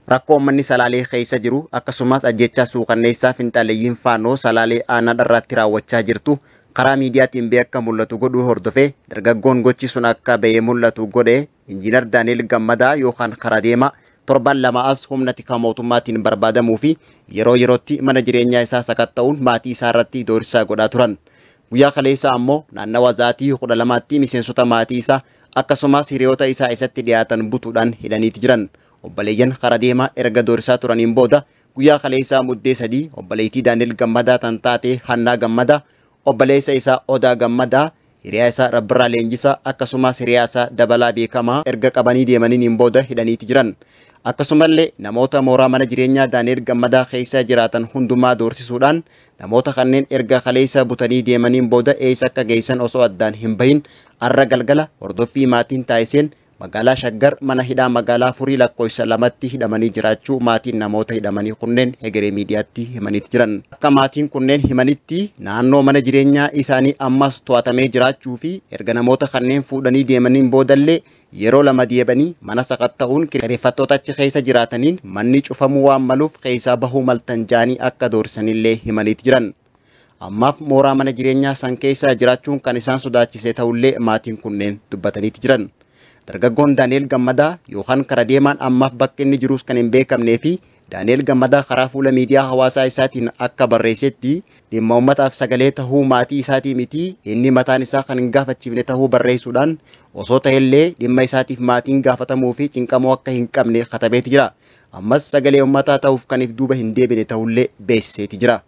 rakkoo uummanni Salaalee keessa jiru akkasumas ajjechaa suukanneessaa finxaaleeyyiin faannoo Salaalee aanaa irratti raawwachaa jirtu karaa miidiyaatiin akka mul'atu godhuu hordofee dargaggoon gochi sun akka ba'ee mul'atu godhe Injiinar Daani'el Gammadaa yookaan karaa deema torban lama as humna tikaa mootummaatiin barbaadamuu fi yeroo yerootti mana jireenyaa isaa sakatta'uun maatii isaa irratti doorsisaa godhaa turan. Guyyaa kaleessaa ammoo naannawa Zaatii 12tti miseensota maatii isaa akkasumas hiriyoota isaa isatti dhiyaatan butuudhaan hidhaniiti jiran. Obboleeyyan karaa deemaa erga doorsisaa turaniin booda guyyaa kaleessaa muddee 3 obboleettii Daani'el Gammadaa tan taate Hannaa Gammadaa, obboleessa isaa Odaa Gammadaa, hiriyaa isaa Rabbirraa Leenjisaa akkasumas hiriyaa isaa Dabalaa Beekamaa erga qabanii deemaniin booda hidhaniiti jiran. Akkasumallee namoota mooraa mana jireenyaa Daani'el Gammadaa keessa jiraatan hundumaa doorsisuudhaan namoota kanneen erga kaleessa butanii deemaniin booda eessa akka geessan osoo addaan hin bahin arra galgala hordoffii maatiin taasiseen magaalaa Shaggar mana hidhaa magaalaa Furii lakkoofsa 2tti hidhamanii jiraachuu maatiin namoota hidhamanii kunneen Hegeree Miidiyaatti himaniiti jiran. Akka maatiin kunneen himanitti naannoo mana jireenyaa isaanii ammas to'atamee jiraachuu fi erga namoota kanneen fuudhanii deemaniin boodallee yeroo lama deebanii mana sakatta'uun kireeffattoota achi keessa jiraataniin manni cufamuu waan maluuf keessaa bahuu maltan jaanii akka doorsanillee himaniiti jiran. Ammaaf mooraa mana jireenyaa san keessa jiraachuun kan isaan sodaachise ta'ullee maatiin kunneen dubbataniiti jiran. Dargaggoon Daani'el Gammadaa yookaan karaa deemaan ammaaf bakka inni jirus kan hin beekamnee fi Daani'el Gammadaa karaa fuula miidiyaa hawaasaa isaatiin akka barreessetti dhimma uummataaf sagalee tahuu maatii isaatii miti inni mataan isaa kan hin gaafachiifne tahuu barreessuudhaan osoo ta'ellee dhimma isaatiif maatiin gaafatamuu fi cinqamoo akka hin qabne katabeeti jira. Ammas sagalee uummataa ta'uuf kan if duuba hin deebine ta'ullee beeksiseeti jira.